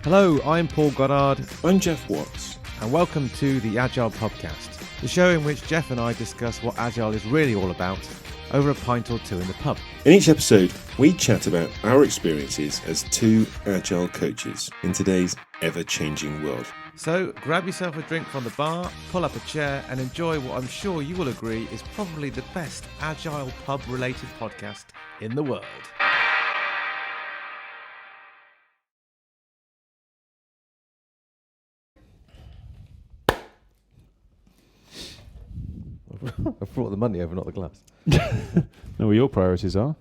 Hello, I'm Paul Goddard. I'm Geoff Watts. And welcome to the Agile Podcast, the show in which Geoff and I discuss what Agile is really all about over a pint or two in the pub. In each episode, we chat about our experiences as two Agile coaches in today's ever-changing world. So grab yourself a drink from the bar, pull up a chair and enjoy what I'm sure you will agree is probably the best Agile pub-related podcast in the world. I brought the money over, not the glass. Know what your priorities are.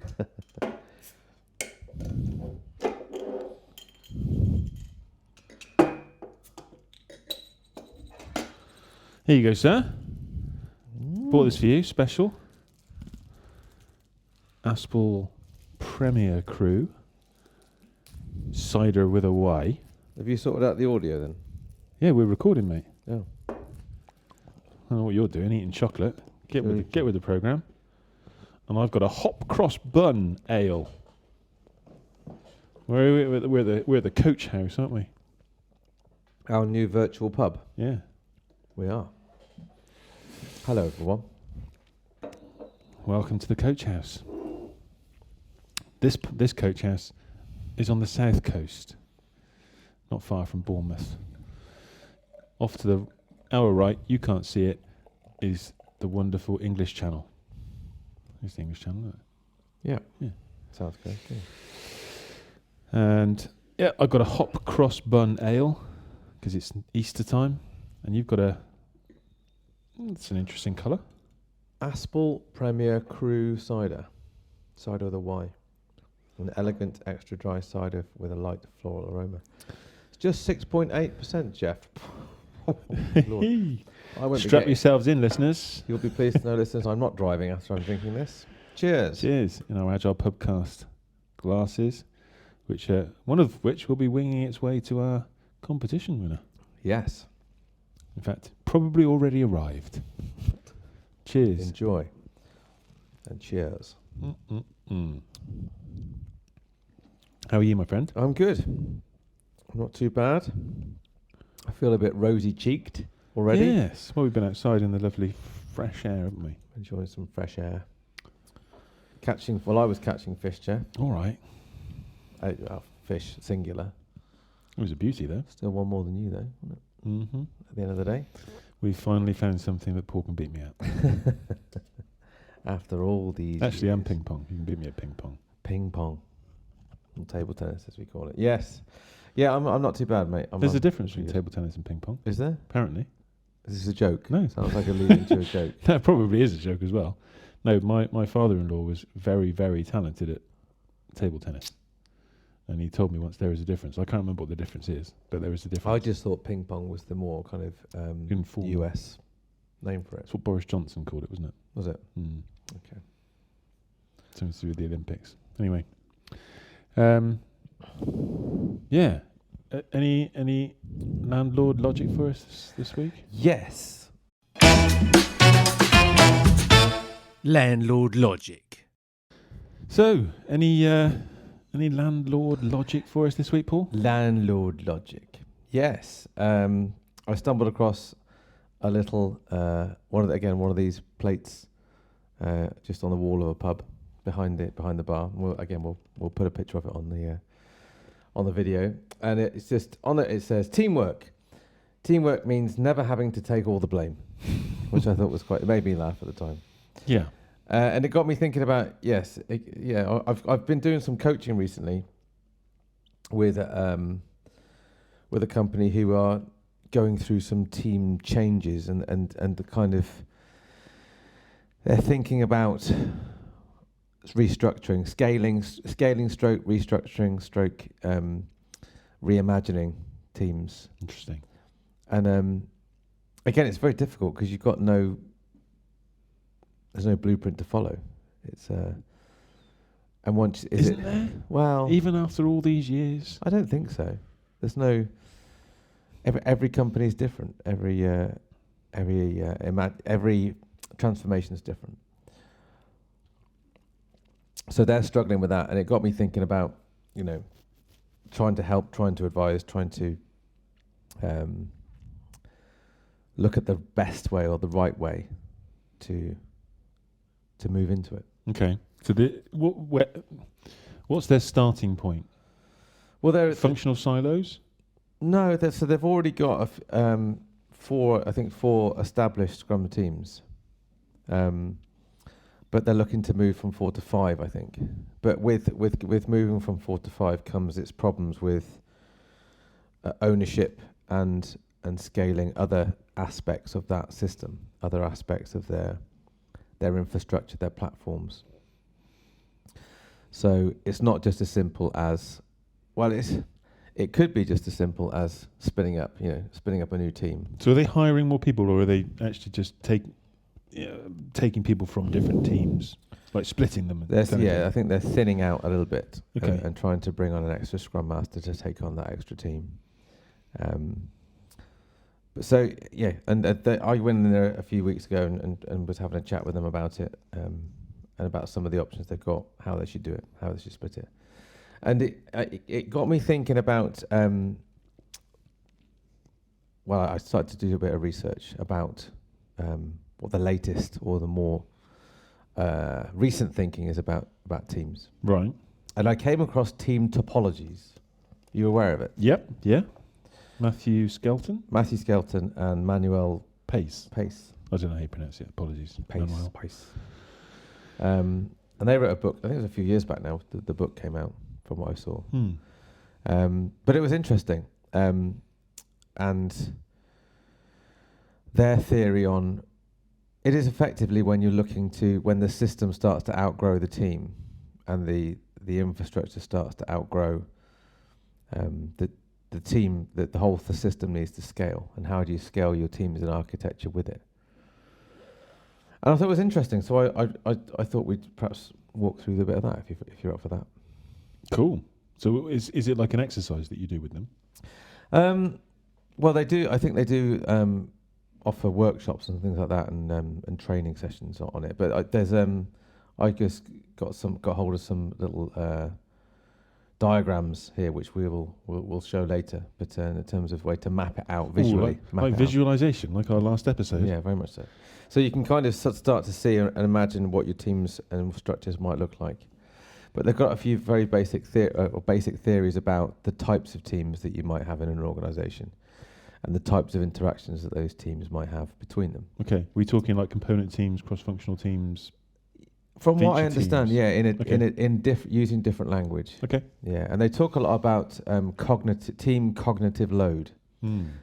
Here you go, sir. Bought this for you, special. Aspel Premier Crew. Cider with a Y. Have you sorted out the audio then? Yeah, we're recording, mate. Oh. I don't know what you're doing, eating chocolate. Get with the programme. And I've got a hop cross bun ale. We're the coach house, aren't we? Our new virtual pub. Yeah. We are. Hello, everyone. Welcome to the coach house. This coach house is on the south coast, not far from Bournemouth. Off to our right, you can't see it, is the wonderful English Channel. It's the English Channel, isn't it? Yeah. South Coast, yeah. And yeah, I've got a hop cross bun ale because it's Easter time, and you've got it's an interesting colour. Aspel Premier Crew cider. Cider with a Y. An elegant extra dry cider with a light floral aroma. It's just 6.8%, Geoff. Lord. I won't Strap yourselves in, listeners. You'll be pleased to know, listeners, I'm not driving after I'm drinking this. Cheers. Cheers. In our Agile Pubcast glasses, which one of which will be winging its way to our competition winner. Yes. In fact, probably already arrived. Cheers. Enjoy. And cheers. How are you, my friend? I'm good. Not too bad. I feel a bit rosy-cheeked already. Yes. Well, we've been outside in the lovely fresh air, haven't we? Enjoying some fresh air. I was catching fish, Geoff. All right. Fish, singular. It was a beauty, though. Still one more than you, though, wasn't it? Mm-hmm. At the end of the day. We finally found something that Paul can beat me at. After all these Actually, years. I'm ping pong. You can beat me at ping pong. Ping pong. And table tennis, as we call it. Yes. Yeah, I'm not too bad, mate. There's a difference between table tennis and ping pong. Is there? Apparently. Is this a joke? No. Sounds like a lead to a joke. That probably is a joke as well. No, my father-in-law was very, very talented at table tennis. And he told me once there is a difference. I can't remember what the difference is, but there is a difference. I just thought ping pong was the more kind of US name for it. That's what Boris Johnson called it, wasn't it? Was it? Mm. Okay. Something to do with the Olympics. Anyway. Yeah. Any landlord logic for us this week? Yes. Landlord logic. So, any landlord logic for us this week, Paul? Landlord logic. Yes. I stumbled across a little one of these plates just on the wall of a pub behind the bar. We'll put a picture of it on the video, and it's just on it. It says teamwork. Teamwork means never having to take all the blame, which I thought it made me laugh at the time. Yeah. And it got me thinking about I've been doing some coaching recently with a company who are going through some team changes and the kind of they're thinking about restructuring, scaling stroke restructuring stroke reimagining teams. Interesting. And again, it's very difficult because there's no blueprint to follow. It's and once Isn't there? Well, Even after all these years? I don't think so. There's no. Every company is different. Every transformation is different. So they're struggling with that, and it got me thinking about, trying to help, trying to advise, trying to look at the best way or the right way to move into it. Okay. So what's their starting point? Well, they're Functional silos? no. So they've already got four established Scrum teams, but they're looking to move from 4 to 5, I think. But with moving from 4 to 5 comes its problems with ownership and scaling other aspects of that system, other aspects of their infrastructure, their platforms. So it's not just as simple as, it could be just as simple as spinning up a new team. So are they hiring more people, or are they actually just taking people from different teams, like splitting them? I think they're thinning out a little bit, Okay. and trying to bring on an extra Scrum Master to take on that extra team. I went in there a few weeks ago and was having a chat with them about it, and about some of the options they've got, how they should do it, how they should split it. And it got me thinking about, I started to do a bit of research about what the latest or the more recent thinking is about teams. Right. And I came across Team Topologies. You aware of it? Yep. Yeah. Matthew Skelton and Manuel Pais. Pais. I don't know how you pronounce it. Apologies. Manuel. Pais. And they wrote a book. I think it was a few years back now. The book came out, from what I saw. But it was interesting. And their theory on it is effectively when the system starts to outgrow the team, and the infrastructure starts to outgrow the team, that the whole system needs to scale. And how do you scale your teams and architecture with it? And I thought it was interesting, so I thought we'd perhaps walk through a bit of that if you're up for that. Cool. So is it like an exercise that you do with them? Well, they do. I think they do offer workshops and things like that, and training sessions on it. But I just got hold of some little diagrams here, which we'll show later. But in terms of way to map it out visually, like visualisation, like our last episode. Yeah, very much so. So you can kind of start to see and imagine what your teams and structures might look like. But they've got a few very basic theories about the types of teams that you might have in an organisation, and the types of interactions that those teams might have between them. Okay, we talking like component teams, cross-functional teams? From what I understand, teams. Yeah, using different language. Okay. Yeah, and they talk a lot about team cognitive load.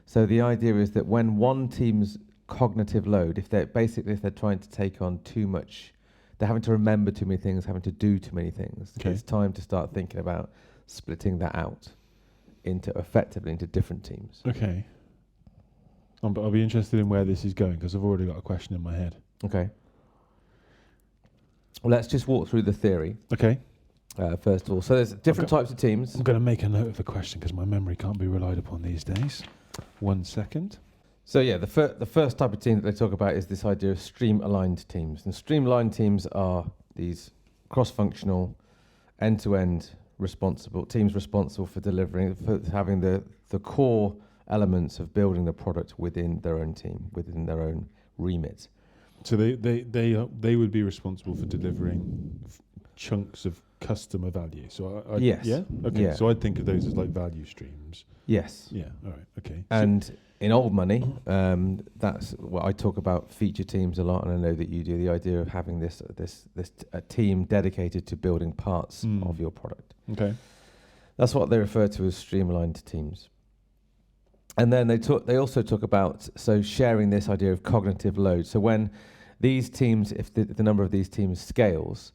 So the idea is that when one team's cognitive load, if they're trying to take on too much, they're having to remember too many things, having to do too many things. Okay. It's time to start thinking about splitting that out into different teams. Okay. But I'll be interested in where this is going, because I've already got a question in my head. Okay. Well, let's just walk through the theory. Okay. First of all, so there's different types of teams. I'm going to make a note of the question because my memory can't be relied upon these days. 1 second. So yeah, the first type of team that they talk about is this idea of stream-aligned teams. And stream-aligned teams are these cross-functional, end-to-end teams responsible for having the core elements of building the product within their own team, within their own remit. So they would be responsible for delivering chunks of customer value. So yes. Yeah. Okay. Yeah. So I'd think of those as like value streams. Yes. Yeah. All right. Okay. And in old money, that's what I talk about feature teams a lot, and I know that you do. The idea of having a team dedicated to building parts of your product. Okay. That's what they refer to as streamlined teams. And then they also talk about sharing this idea of cognitive load. So when these teams, if the number of these teams scales,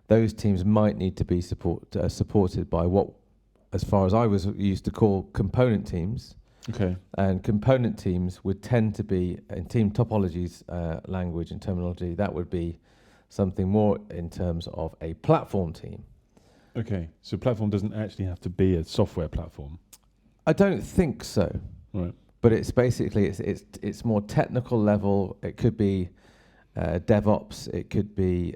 those teams might need to be supported by what, as far as I was used to call, component teams. Okay. And component teams would tend to be, in Team Topologies language and terminology, that would be something more in terms of a platform team. Okay. So platform doesn't actually have to be a software platform. I don't think so. Right. But it's basically it's more technical level. It could be DevOps. It could be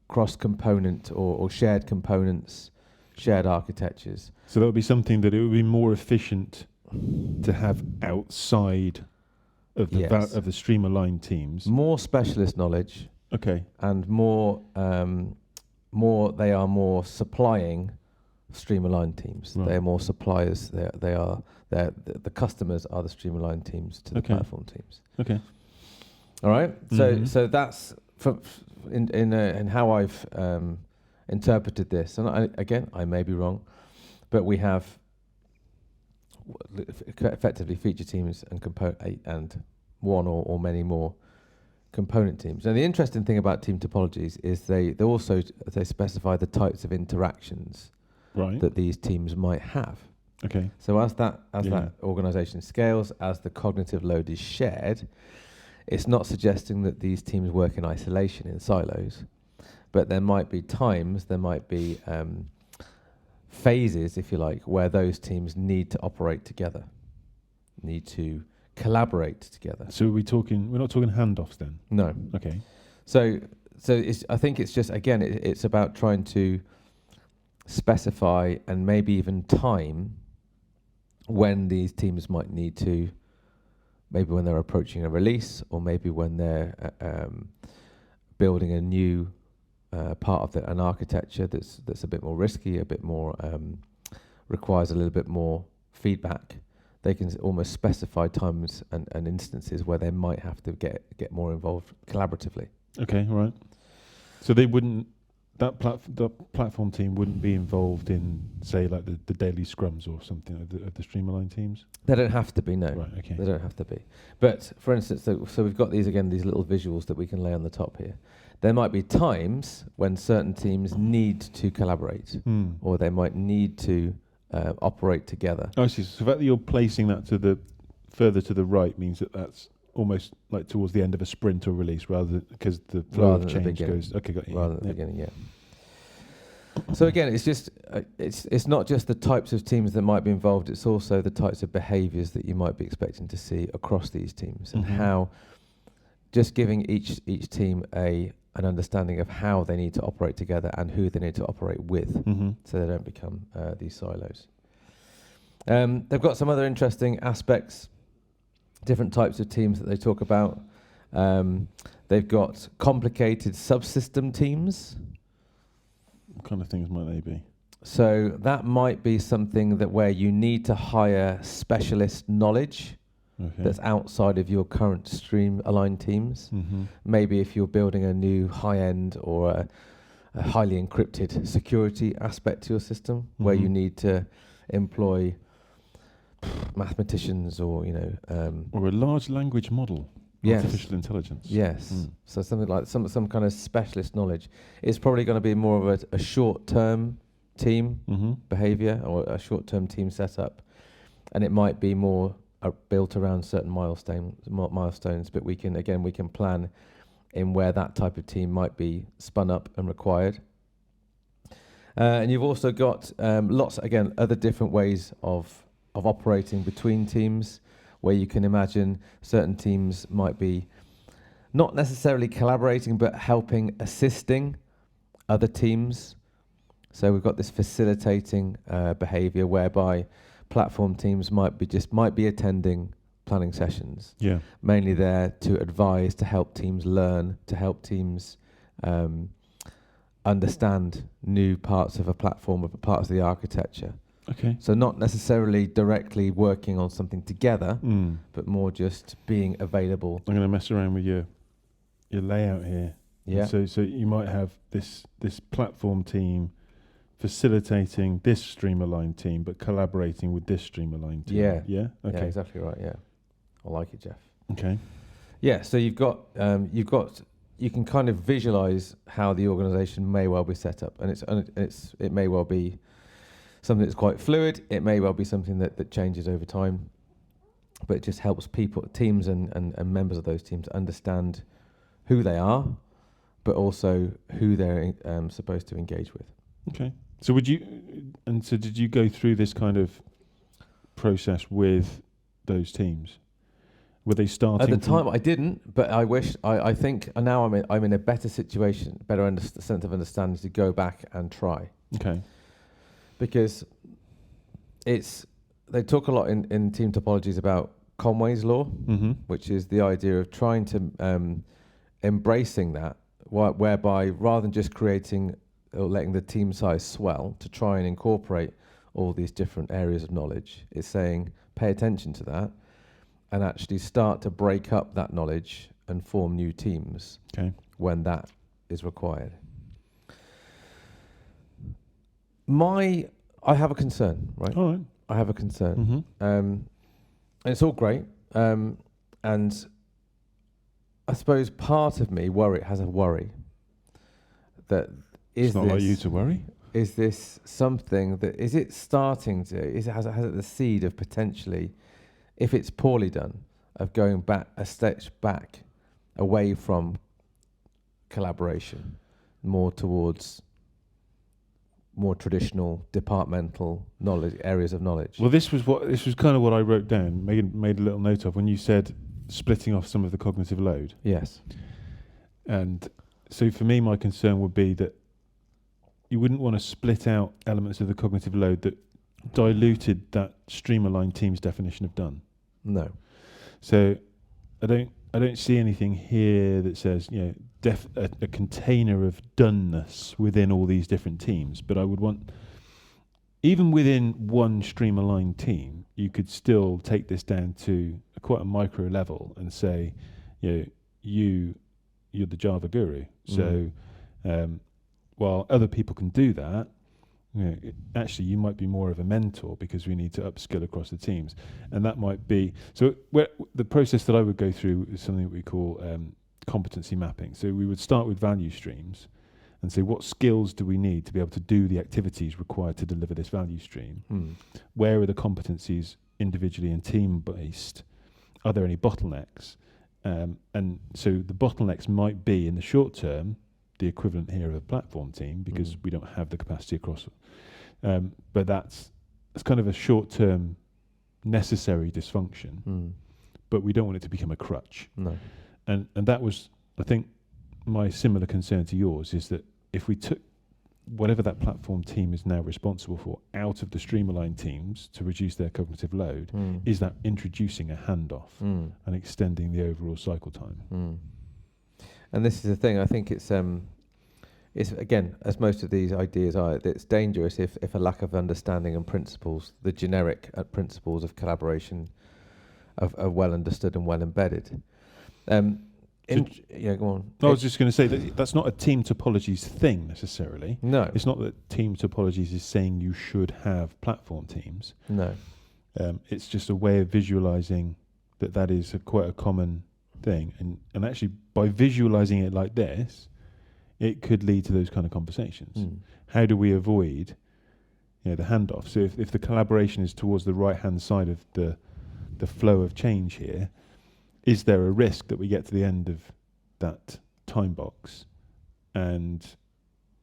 cross component or shared components, shared architectures. So that would be something that it would be more efficient to have outside of the Yes. of the stream-aligned teams. More specialist knowledge, Okay. and more they are more supplying stream-aligned teams. Right. They are more suppliers. The customers are the stream-aligned teams to the Okay. platform teams. Okay. All right. Mhm. So that's in how I've interpreted this, and I may be wrong, but we have effectively feature teams and one or many more component teams. Now, the interesting thing about Team Topologies is they also specify the types of interactions Right. that these teams might have. Okay. So as that Yeah. organization scales, as the cognitive load is shared, it's not suggesting that these teams work in isolation, in silos, but there might be times, there might be phases, if you like, where those teams need to operate together, need to collaborate together. So we're not talking handoffs then? No. Okay. So I think it's just, again, it's about trying to specify and maybe even time when these teams might need to, maybe when they're approaching a release, or maybe when they're building a new part of an architecture that's a bit more risky, a bit more requires a little bit more feedback. They can almost specify times and instances where they might have to get more involved collaboratively. Okay. All right. So they wouldn't. The platform team wouldn't be involved in, say, like the daily scrums or something of the stream-aligned teams? They don't have to be, no. Right, okay. They don't have to be. But, for instance, so we've got these little visuals that we can lay on the top here. There might be times when certain teams need to collaborate, or they might need to operate together. I see. So the fact that you're placing that further to the right means that's almost like towards the end of a sprint or release, because the flow of change goes. Okay, got you. Rather than the beginning, yeah. So again, it's just it's not just the types of teams that might be involved. It's also the types of behaviours that you might be expecting to see across these teams, and how just giving each team an understanding of how they need to operate together and who they need to operate with, so they don't become these silos. They've got some other interesting aspects. Different types of teams that they talk about. They've got complicated subsystem teams. What kind of things might they be? So that might be something that where you need to hire specialist knowledge that's outside of your current stream-aligned teams. Maybe if you're building a new high-end or a highly encrypted security aspect to your system, where you need to employ mathematicians or or a large language model, artificial intelligence. Yes. So something like some kind of specialist knowledge. It's probably going to be more of a short-term team behavior or a short-term team setup, and it might be more built around certain milestones. But we can plan in where that type of team might be spun up and required. And you've also got other different ways of operating between teams, where you can imagine certain teams might be not necessarily collaborating, but assisting other teams. So we've got this facilitating behavior whereby platform teams might be attending planning sessions. Yeah. Mainly there to advise, to help teams learn, to help teams understand new parts of a platform, or parts of the architecture. Okay. So not necessarily directly working on something together, but more just being available. I'm going to mess around with your layout here. Yeah. So you might have this platform team facilitating this stream-aligned team, but collaborating with this stream-aligned team. Yeah. Yeah. Okay. Yeah, exactly right. Yeah. I like it, Geoff. Okay. Yeah. So you can kind of visualize how the organization may well be set up, and it may well be something that's quite fluid. It may well be something that changes over time, but it just helps teams and members of those teams understand who they are, but also who they're supposed to engage with. Okay. So did you go through this kind of process with those teams? Were they starting? At the time, I didn't, but I wish. I think now I'm in a better situation, sense of understanding to go back and try. Okay. because they talk a lot in Team Topologies about Conway's law, which is the idea of trying to embracing that, whereby rather than just creating or letting the team size swell to try and incorporate all these different areas of knowledge, it's saying pay attention to that and actually start to break up that knowledge and form new teams when that is required. I have a concern, right? All right. I have a concern. And it's all great. And I suppose part of me has a worry that it's not like you to worry. Is this something that has it the seed of potentially, if it's poorly done, of going back a step back away from collaboration, more towards more traditional departmental areas of knowledge? Well, this was kind of what I wrote down, made a little note of when you said splitting off some of the cognitive load. Yes. And so for me, my concern would be that you wouldn't want to split out elements of the cognitive load that diluted that streamlined team's definition of done. No. So I don't see anything here that says, you know, a container of doneness within all these different teams. But I would want, even within one streamlined team, you could still take this down to quite a micro level and say, you know, you're the Java guru. So while other people can do that, you know, actually you might be more of a mentor because we need to upskill across the teams. And that might be, so the process that I would go through is something that we call competency mapping. So we would start with value streams and say, what skills do we need to be able to do the activities required to deliver this value stream? Where are the competencies individually and team based? Are there any bottlenecks? And so the bottlenecks might be in the short term the equivalent here of a platform team because we don't have the capacity across. But that's kind of a short-term necessary dysfunction, but we don't want it to become a crutch. No. And that was, I think, my similar concern to yours is that if we took whatever that platform team is now responsible for out of the streamlined teams to reduce their cognitive load, is that introducing a handoff and extending the overall cycle time. And this is the thing. I think it's again, as most of these ideas are, it's dangerous if a lack of understanding and principles, the generic principles of collaboration, are well understood and well embedded. Go on. I was just going to say that's not a Team Topologies thing necessarily. No, it's not that Team Topologies is saying you should have platform teams. No, it's just a way of visualizing that is quite a common thing, and actually by visualizing it like this, it could lead to those kind of conversations. How do we avoid, the handoff? So if the collaboration is towards the right hand side of the flow of change here, is there a risk that we get to the end of that time box and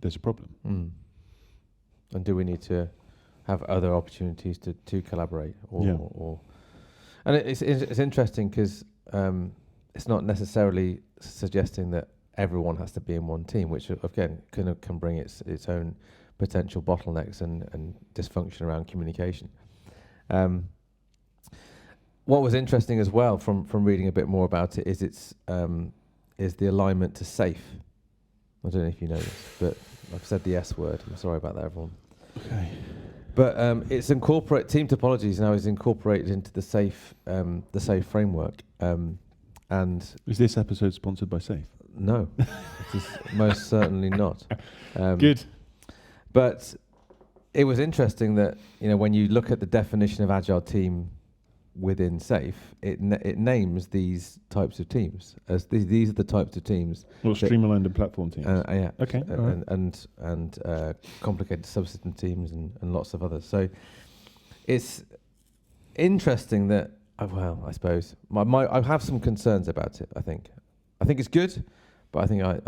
there's a problem? And do we need to have other opportunities to collaborate or and it's interesting because it's not necessarily suggesting that everyone has to be in one team, which again can bring its own potential bottlenecks and dysfunction around communication. What was interesting as well from reading a bit more about it is the alignment to SAFe. I don't know if you know this, but I've said the S word. I'm sorry about that, everyone. Okay. But it's Team Topologies now is incorporated into the SAFe framework. And is this episode sponsored by SAFe? No, it is most certainly not. Good. But it was interesting that when you look at the definition of agile team within SAFe, it names these types of teams as these are the types of teams. Well, streamlined and platform teams. Yeah. Okay. And complicated subsystem teams and lots of others. So it's interesting that. I suppose I have some concerns about it. I think it's good, but I think I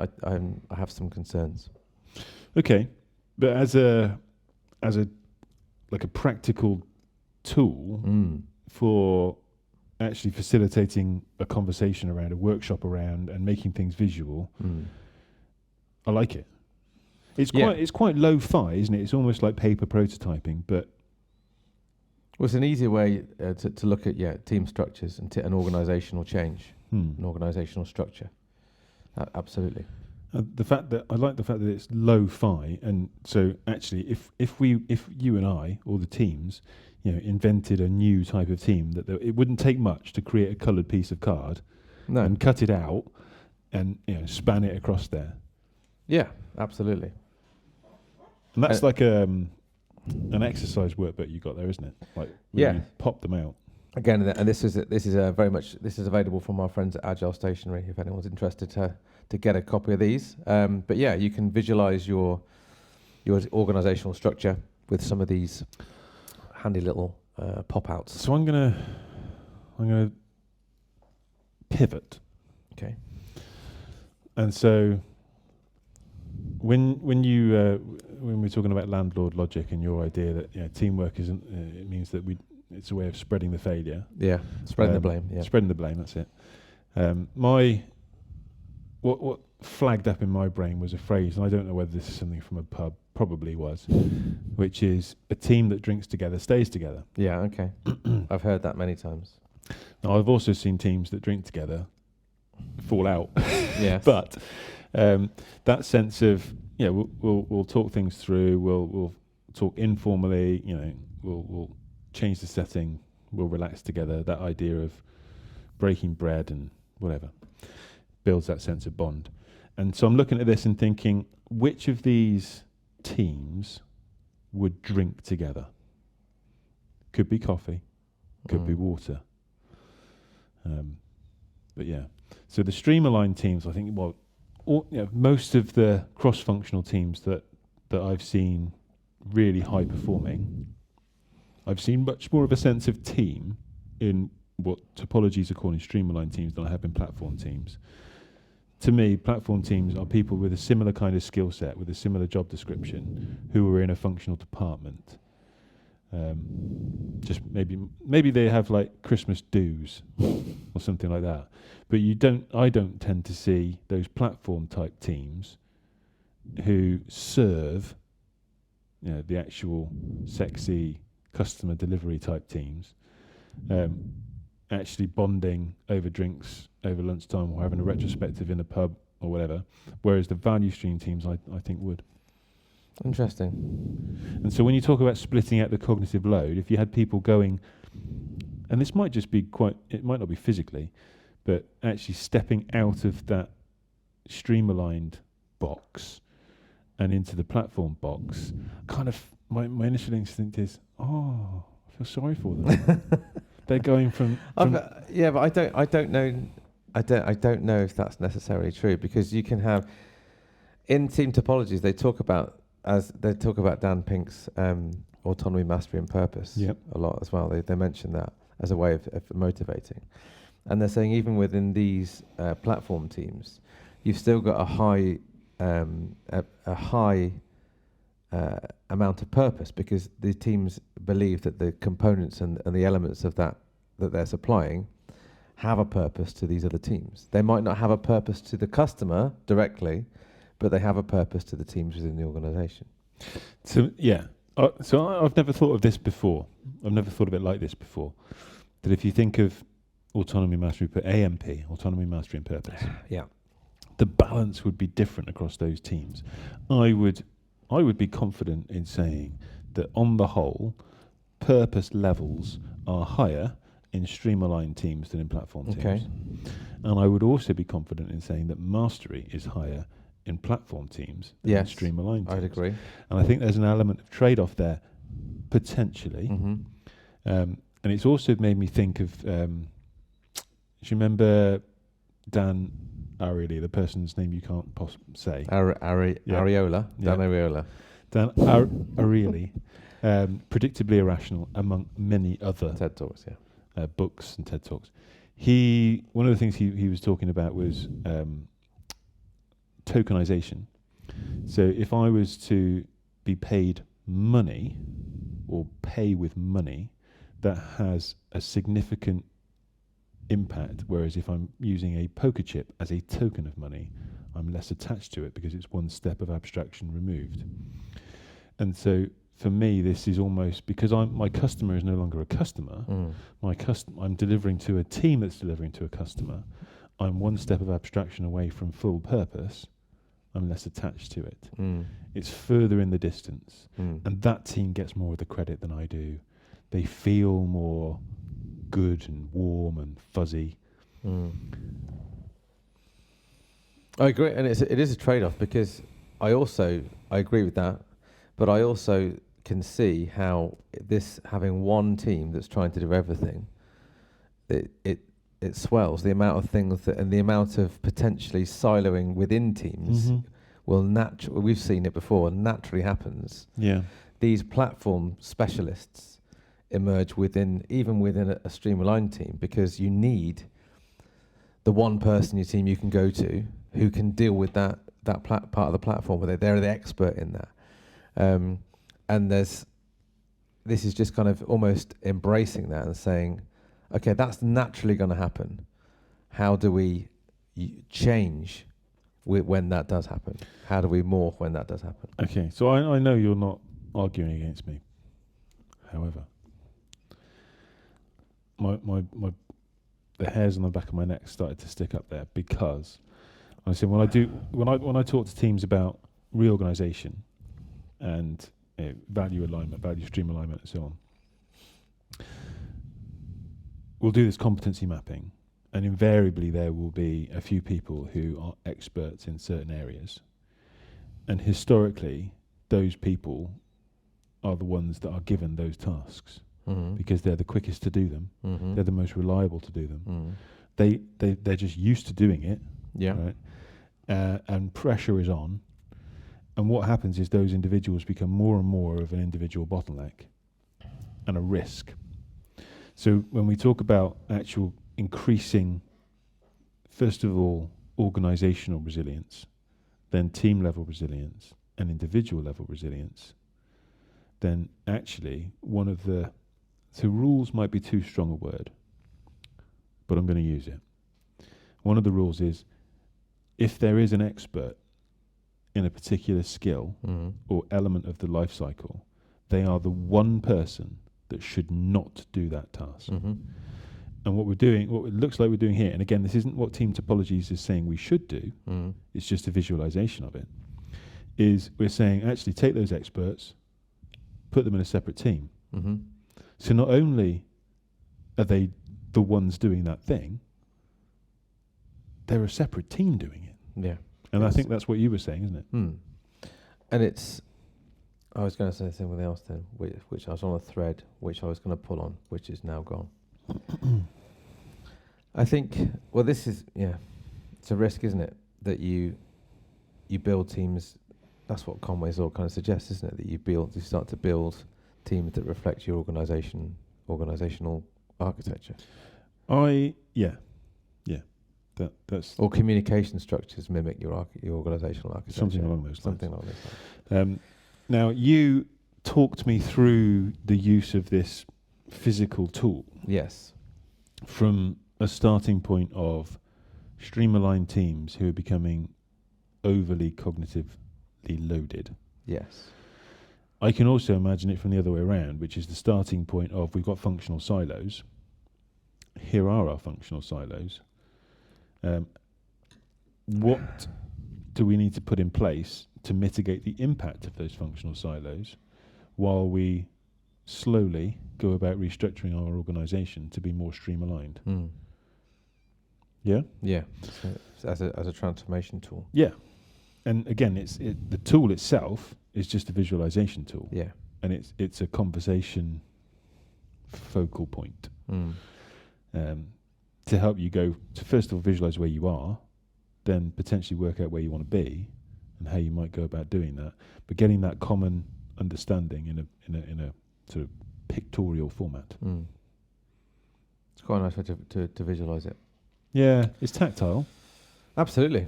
have some concerns. Okay, but as a practical tool for actually facilitating a conversation around, a workshop around, and making things visual, I like it. It's Yeah. quite lo-fi, isn't it? It's almost like paper prototyping, but Well, it's an easier way to look at team structures and an organisational change, an organisational structure. Absolutely. the fact that I like the fact that it's lo-fi, and so actually, if you and I or the teams, invented a new type of team, that it wouldn't take much to create a coloured piece of card No. and cut it out and span it across there. Yeah, absolutely. And that's like an exercise workbook you got there, isn't it? Like when you pop them out. Again, and this is very much available from our friends at Agile Stationery. If anyone's interested to get a copy of these, but yeah, you can visualize your organizational structure with some of these handy little pop outs. So I'm gonna pivot. Okay. And so when we're talking about landlord logic and your idea that teamwork isn't, it means that it's a way of spreading the failure. Yeah, spreading the blame. Yeah, spreading the blame. That's it. What flagged up in my brain was a phrase, and I don't know whether this is something from a pub. Probably was, which is a team that drinks together stays together. Yeah. Okay. I've heard that many times. Now, I've also seen teams that drink together fall out. Yes. But that sense of we'll talk things through. We'll talk informally. We'll change the setting. We'll relax together. That idea of breaking bread and whatever builds that sense of bond. And so I'm looking at this and thinking, which of these teams would drink together? Could be coffee, could be water. But yeah, so the stream-aligned teams, I think, most of the cross-functional teams that I've seen really high performing, I've seen much more of a sense of team in what topologies are calling stream-aligned teams than I have in platform teams. To me, platform teams are people with a similar kind of skill set, with a similar job description, who are in a functional department. Just maybe they have like Christmas dues or something like that. But I don't tend to see those platform type teams who serve, the actual sexy customer delivery type teams, actually bonding over drinks over lunchtime or having a retrospective in a pub or whatever, whereas the value stream teams I think would. Interesting. And so when you talk about splitting out the cognitive load, if you had people going, and this might just be it might not be physically, but actually stepping out of that stream-aligned box and into the platform box, kind of my initial instinct is, I feel sorry for them. They're going from but I don't know. I don't know if that's necessarily true, because you can have in Team Topologies they talk about Dan Pink's autonomy, mastery, and purpose a lot as well. They mention that as a way of motivating, and they're saying even within these platform teams, you've still got a high amount of purpose, because the teams believe that the components and the elements of that they're supplying have a purpose to these other teams. They might not have a purpose to the customer directly, but they have a purpose to the teams within the organisation. So I've never thought of this before. I've never thought of it like this before. That if you think of autonomy, mastery, AMP, autonomy, mastery, and purpose, the balance would be different across those teams. I would be confident in saying that on the whole, purpose levels are higher in stream-aligned teams than in platform teams. Okay. And I would also be confident in saying that mastery is higher in platform teams than in stream-aligned teams. I'd agree. And I think there's an element of trade-off there, potentially. Mm-hmm. And it's also made me think of, do you remember Dan Ariely, the person's name you can't say? Areola. Dan Areola. Dan Ariely, Predictably Irrational, among many other TED Talks, books and TED Talks. One of the things he was talking about was tokenization. So if I was to be paid money or pay with money, that has a significant impact, whereas if I'm using a poker chip as a token of money, I'm less attached to it because it's one step of abstraction removed. And so for me, this is almost, because my customer is no longer a customer, I'm delivering to a team that's delivering to a customer. I'm one step of abstraction away from full purpose. I'm less attached to it. It's further in the distance. And that team gets more of the credit than I do. They feel more good and warm and fuzzy. I agree, and it is a trade-off, because I agree with that, but I also can see how this, having one team that's trying to do everything, it swells the amount of things that, and the amount of potentially siloing within teams will naturally, we've seen it before, naturally happens. Yeah. These platform specialists emerge even within a streamlined team, because you need the one person in your team you can go to who can deal with that part of the platform, where they're the expert in that. And this is just kind of almost embracing that and saying, okay, that's naturally going to happen. How do we change when that does happen? How do we morph when that does happen? Okay, so I know you're not arguing against me. However, the hairs on the back of my neck started to stick up there, because I said when I talk to teams about reorganization and value alignment, value stream alignment, and so on, we'll do this competency mapping, and invariably there will be a few people who are experts in certain areas, and historically those people are the ones that are given those tasks because they're the quickest to do them, they're the most reliable to do them, they're just used to doing it, right? And pressure is on, and what happens is those individuals become more and more of an individual bottleneck and a risk. So when we talk about actual increasing, first of all, organizational resilience, then team level resilience, and individual level resilience, then actually so rules might be too strong a word, but I'm going to use it. One of the rules is, if there is an expert in a particular skill or element of the life cycle, they are the one person that should not do that task. And what it looks like we're doing here, and again, this isn't what Team Topologies is saying we should do, it's just a visualization of it, is we're saying, actually take those experts, put them in a separate team. So not only are they the ones doing that thing, they're a separate team doing it. Yeah. And I think that's what you were saying, isn't it? And I was going to say something else then, which I was on a thread, which I was going to pull on, which is now gone. I think, well, this is, it's a risk, isn't it? That you build teams. That's what Conway's all kind of suggests, isn't it? That you start to build teams that reflect your organizational architecture. That's or communication structures mimic your organizational architecture. Something along those lines. Something along those lines. Now, you talked me through the use of this physical tool. Yes. From a starting point of stream-aligned teams who are becoming overly cognitively loaded. Yes. I can also imagine it from the other way around, which is the starting point of, we've got functional silos. Here are our functional silos. What do we need to put in place to mitigate the impact of those functional silos while we slowly go about restructuring our organization to be more stream-aligned? Yeah? Yeah. So as a transformation tool. Yeah. And again, the tool itself is just a visualization tool. Yeah. And it's a conversation focal point. To help you go to, first of all, visualize where you are, then potentially work out where you want to be and how you might go about doing that. But getting that common understanding in a sort of pictorial format. It's quite a nice way to visualize it. Yeah, it's tactile. Absolutely.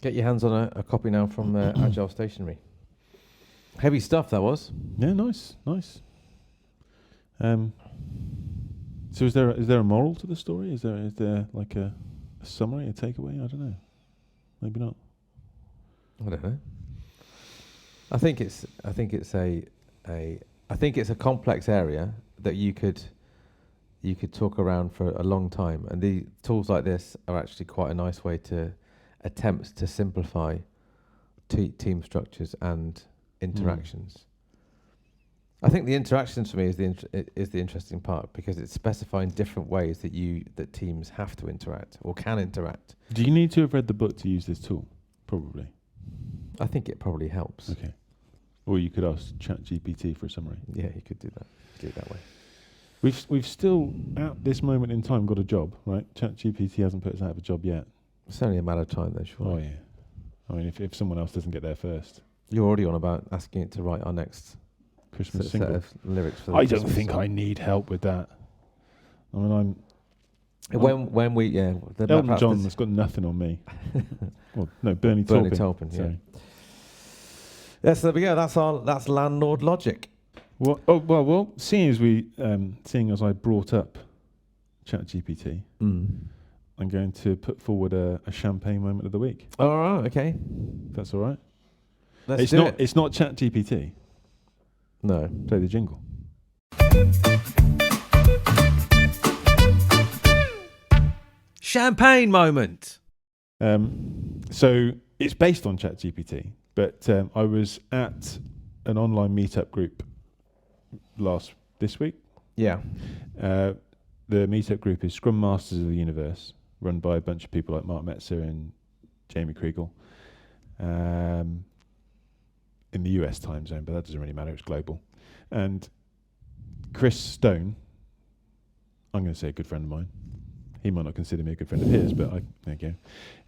Get your hands on a copy now from Agile Stationery. Heavy stuff that was. Yeah, nice. So is there a moral to the story? Is there like a summary, a takeaway? I don't know. Maybe not. I don't know. I think it's a complex area that you could talk around for a long time, and the tools like this are actually quite a nice way to attempt to simplify team structures and interactions. I think the interactions for me is the interesting part, because it's specifying different ways that teams have to interact or can interact. Do you need to have read the book to use this tool? Probably. I think it probably helps. Okay. Or you could ask ChatGPT for a summary. Yeah, you could do that. Do it that way. We've still, at this moment in time, got a job, right? ChatGPT hasn't put us out of a job yet. It's only a matter of time, though, sure. Oh, yeah. I mean, if someone else doesn't get there first. You're already on about asking it to write our next Christmas set single. of lyrics for the I don't Christmas think song. I need help with that. I mean, When we Elton John has got nothing on me. Well, no, Bernie Taupin, yeah. Sorry. Yes, there we go. That's landlord logic. Well, well. Seeing as I brought up ChatGPT, I'm going to put forward a champagne moment of the week. All right, okay. If that's all right. Let's do it. It's not ChatGPT. No. Play the jingle. Champagne moment. So it's based on ChatGPT, but I was at an online meetup group this week. Yeah. The meetup group is Scrum Masters of the Universe, run by a bunch of people like Mark Metzer and Jamie Kriegel, in the US time zone, but that doesn't really matter, it's global. And Chris Stone, I'm going to say a good friend of mine. He might not consider me a good friend of his, but there you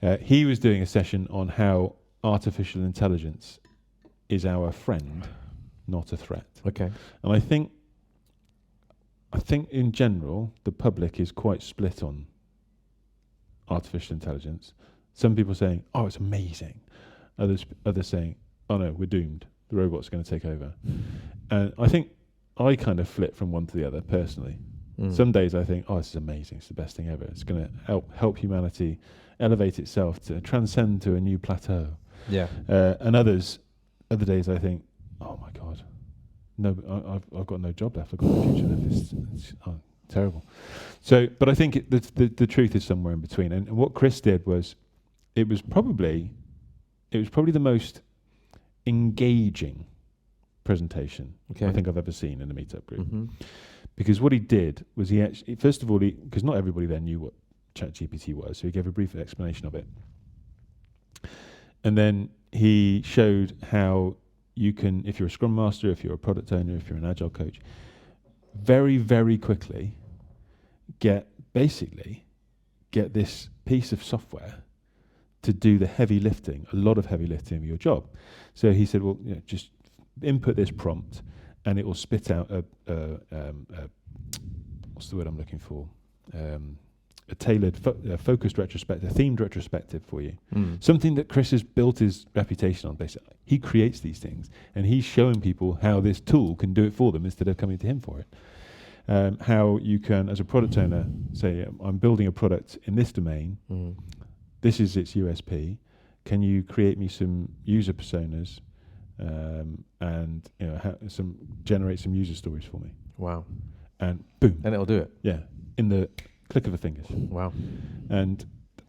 go. He was doing a session on how artificial intelligence is our friend, not a threat. Okay. And I think in general, the public is quite split on artificial intelligence. Some people saying, "Oh, it's amazing." Others saying, "Oh no, we're doomed. The robot's going to take over." And I think I kind of flit from one to the other personally. Some days I think, "Oh, this is amazing. It's the best thing ever. It's going to help humanity elevate itself to transcend to a new plateau." Yeah. And other days I think, "Oh my God, no, I've got no job left. I've got no future left. It's terrible." So, but I think the truth is somewhere in between. And what Chris did was, it was probably the most engaging presentation I think I've ever seen in a meetup group. Mm-hmm. Because what he did was first of all, because not everybody there knew what ChatGPT was, so he gave a brief explanation of it. And then he showed how you can, if you're a Scrum Master, if you're a product owner, if you're an Agile coach, very, very quickly get this piece of software to do the heavy lifting, a lot of heavy lifting of your job. So he said, well, just input this prompt and it will spit out what's the word I'm looking for? A tailored, focused retrospective, a themed retrospective for you. Something that Chris has built his reputation on, basically. He creates these things, and he's showing people how this tool can do it for them instead of coming to him for it. How you can, as a product owner, say, I'm building a product in this domain. This is its USP. Can you create me some user personas and generate some user stories for me? Wow. And boom. And it'll do it. Yeah, in the click of a fingers. Wow. And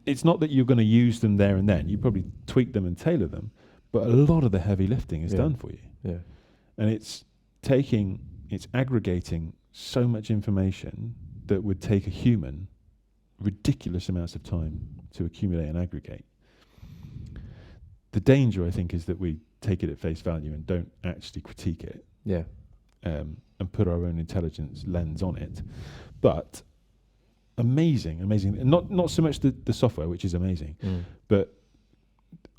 it's not that you're going to use them there and then. You probably tweak them and tailor them, but a lot of the heavy lifting is done for you. Yeah. And it's aggregating so much information that would take a human ridiculous amounts of time to accumulate and aggregate. The danger, I think, is that we take it at face value and don't actually critique it. Yeah. And put our own intelligence lens on it. But amazing. Not so much the software, which is amazing, but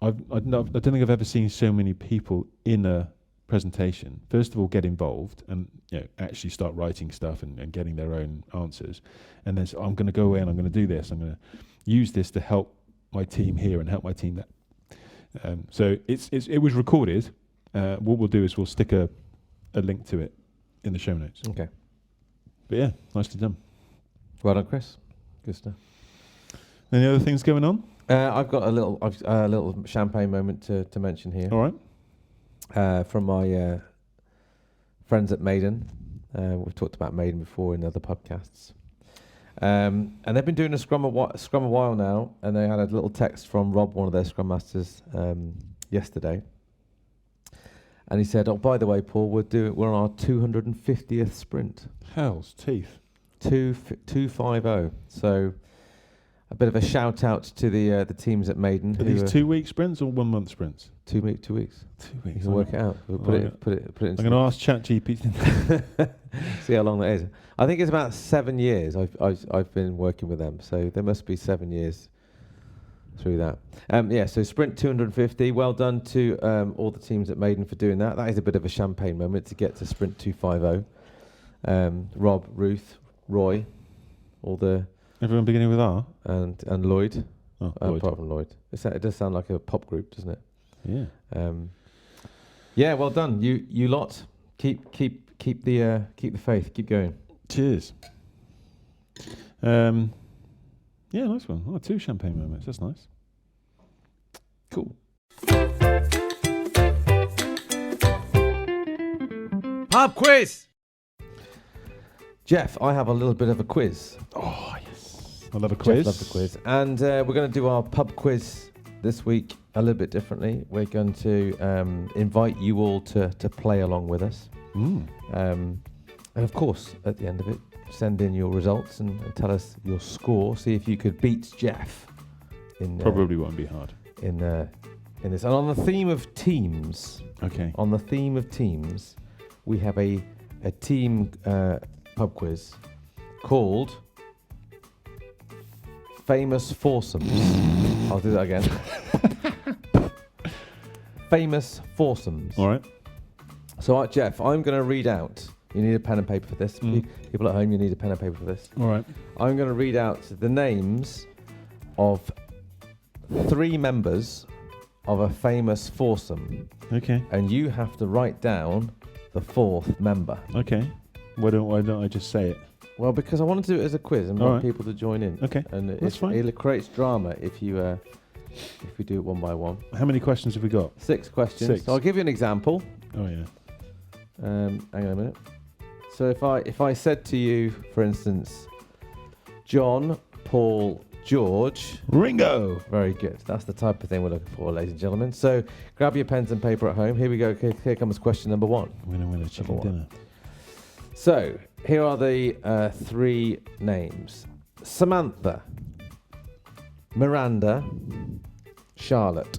I don't think I've ever seen so many people in a presentation, first of all, get involved and actually start writing stuff and getting their own answers. And then I'm going to go away and I'm going to do this. I'm going to use this to help my team here and help my team there. So it was recorded. What we'll do is we'll stick a link to it in the show notes. Okay. But yeah, nicely done. Well done, Chris. Good stuff. Any other things going on? I've got a little champagne moment to mention here. All right. From my friends at Maiden. We've talked about Maiden before in other podcasts. And they've been doing a Scrum a while now, and they had a little text from Rob, one of their Scrum Masters, yesterday. And he said, "Oh, by the way, Paul, we're on our 250th sprint. Hell's teeth. 250. So a bit of a shout out to the teams at Maiden. Are these 2 week sprints or 1 month sprints? 2 weeks. 2 weeks. You can work it out. We'll put it I'm into going to ask ChatGPT. see how long that is. I think it's about 7 years. I've been working with them, so there must be 7 years through that. So sprint 250. Well done to all the teams at Maiden for doing that. That is a bit of a champagne moment to get to sprint 250. Rob, Ruth, Roy, all the Everyone beginning with R? and Lloyd. Oh, Lloyd. Apart from Lloyd, it does sound like a pop group, doesn't it? Yeah. Yeah. Well done, you lot. Keep the faith. Keep going. Cheers. Yeah, nice one. Oh, 2 champagne moments. That's nice. Cool. Pub quiz. Geoff, I have a little bit of a quiz. Oh, yes. I love a quiz. Geoff loves the quiz. And we're going to do our pub quiz this week a little bit differently. We're going to invite you all to play along with us. And of course, at the end of it, send in your results and tell us your score. See if you could beat Geoff. Probably won't be hard. In this. And on the theme of teams, Okay. on the theme of teams, we have a team pub quiz called Famous Foursomes. I'll do that again. Famous Foursomes. All right. So, Geoff, I'm going to read out. You need a pen and paper for this. People at home, you need a pen and paper for this. All right. I'm going to read out the names of 3 members of a famous foursome. Okay. And you have to write down the 4th member. Okay. Why don't I just say it? Well, because I want to do it as a quiz and want people to join in. Okay. And That's fine. It creates drama if we do it one by one. How many questions have we got? 6 questions. 6. So I'll give you an example. Oh, yeah. Hang on a minute. So if I said to you, for instance, John, Paul, George. Ringo. Very good. That's the type of thing we're looking for, ladies and gentlemen. So grab your pens and paper at home. Here we go. Here comes question number 1. Winner, chicken dinner. So here are the 3 names: Samantha, Miranda, Charlotte.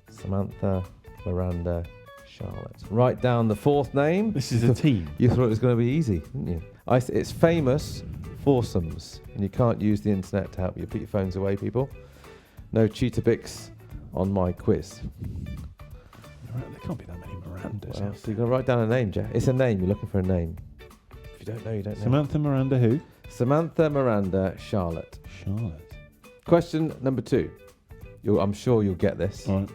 Samantha, Miranda, Charlotte. Write down the 4th name. This is a team. You thought it was going to be easy, didn't you? It's famous foursomes, and you can't use the internet to help you. Put your phones away, people. No Cheetah-Bix on my quiz. There can't be that many Mirandas. Well, so you've got to write down a name, Jeff. It's a name. You're looking for a name. If you don't know, you don't know. Samantha, Miranda, who? Samantha, Miranda, Charlotte. Charlotte. Question number 2. I'm sure you'll get this. All right.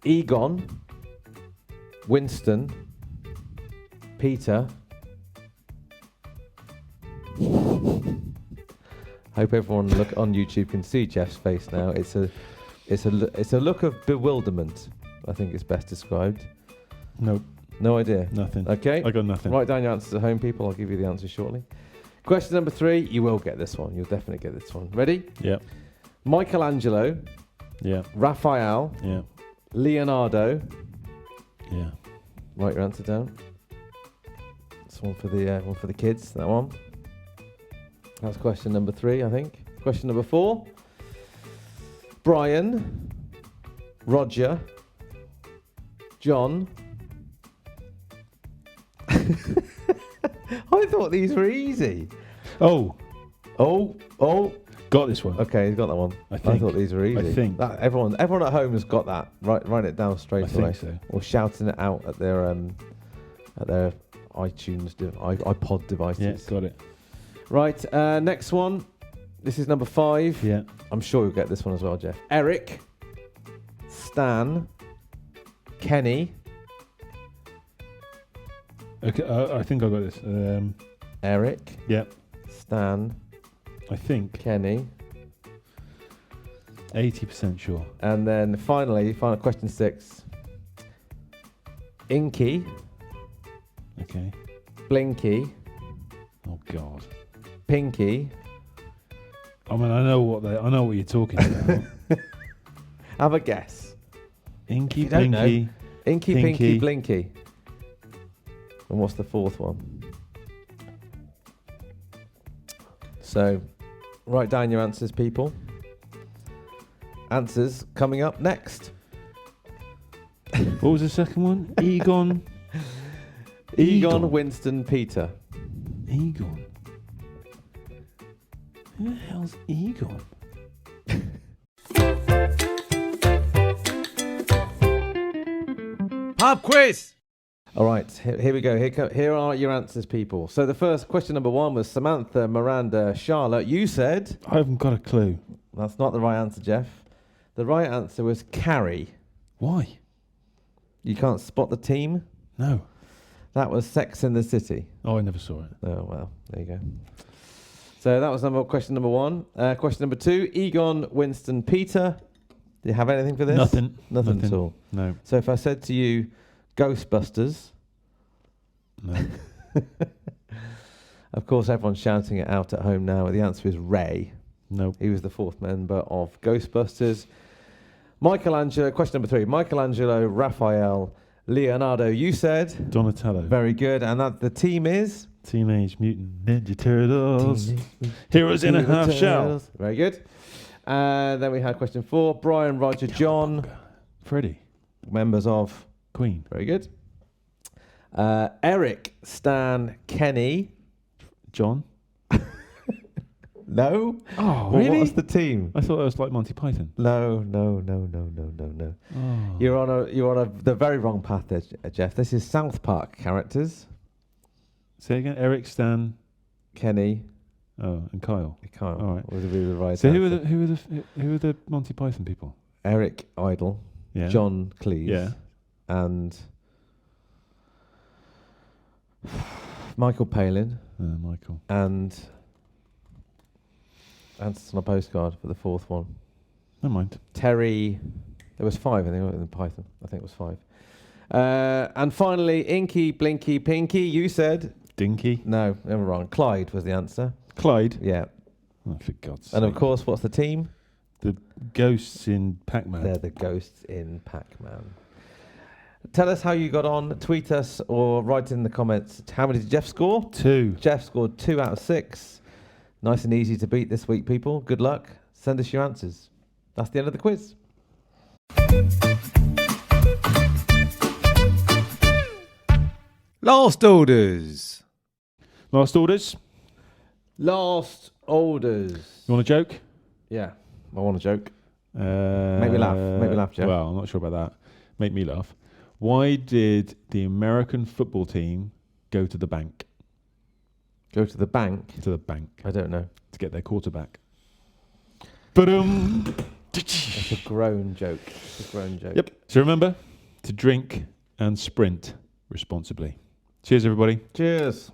Egon, Winston, Peter. Hope everyone look on YouTube can see Geoff's face now. It's a look of bewilderment. I think it's best described. Nope. No idea. Nothing. Okay. I got nothing. Write down your answers at home, people. I'll give you the answer shortly. Question number 3. You will get this one. You'll definitely get this one. Ready? Yeah. Michelangelo, Yeah. Raphael, Yeah. Leonardo. Yeah. Write your answer down. This one for the kids. That one. That's question number 3, I think. Question number 4. Brian, Roger, John. I thought these were easy. Oh. Got this one. Okay, he's got that one. I think. I thought these were easy. I think. Everyone at home has got that. Write it down straight I away. think so. Or shouting it out at their iTunes, iPod devices. Yeah, got it. Right, next one. This is number 5. Yeah. I'm sure you'll get this one as well, Geoff. Eric, Stan, Kenny. Okay, I think I got this. Eric, Yeah. Stan, I think. Kenny. 80% sure. And then final question 6. Inky, Okay. Blinky, Oh God. Pinky. I mean, I know what you're talking about. Have a guess. Inky, You don't know. Blinky. Inky, Pinky. Pinky, Blinky. And what's the fourth one? So, write down your answers, people. Answers coming up next. What was the second one? Egon. Egon, Winston, Peter. Egon. Who the hell's Egon? Pop quiz. All right, here we go. Here are your answers, people. So the first question, number 1, was Samantha, Miranda, Charlotte. You said... I haven't got a clue. That's not the right answer, Geoff. The right answer was Carrie. Why? You can't spot the team? No. That was Sex in the City. Oh, I never saw it. Oh, well, there you go. So that was question number 1. Question number 2, Egon, Winston, Peter. Do you have anything for this? Nothing. Nothing at all. No. So if I said to you, Ghostbusters, No. of course everyone's shouting it out at home now, but the answer is Ray. No. He was the 4th member of Ghostbusters. Michelangelo, question number 3, Michelangelo, Raphael, Leonardo, you said? Donatello. Very good. And that the team is? Teenage Mutant Ninja Turtles. Heroes in a Half Shell. Very good. And then we had question 4, Brian, Roger, John. Freddie. Members of? Queen. Very good. Eric, Stan, Kenny. John. No. Oh, Well, really? what's the team? I thought that was like Monty Python. No. Oh. You're on the very wrong path there, Geoff. This is South Park characters. Say again. Eric, Stan, Kenny. oh, and Kyle. Kyle. All right. Was the right So answer. who are the Monty Python people? Eric Idle, Yeah. John Cleese, Yeah. and Michael Palin, Michael. and answers on a postcard for the 4th one. Never mind. Terry, there was 5 I think in Python. I think it was 5. And finally, Inky, Blinky, Pinky. You said Dinky. no, never wrong. Clyde was the answer. Clyde. Yeah, Oh, for God's and of sake. course, what's the team? The ghosts in Pac-Man. They're the ghosts in Pac-Man. Tell us how you got on. Tweet us or write in the comments. How many did Geoff score? 2. Geoff scored 2 out of 6. Nice and easy to beat this week, people. Good luck. Send us your answers. That's the end of the quiz. Last orders. Last orders. Last orders. You want a joke? Yeah, I want a joke. Make Make me laugh. Make me laugh, Geoff. Well, I'm not sure about that. Make me laugh. Why did the American football team go to the bank? Go to the bank. To the bank I don't know. to get their quarterback. Ba-dum. It's a grown joke. It's a grown joke. Yep. So remember to drink and sprint responsibly. Cheers, everybody. Cheers.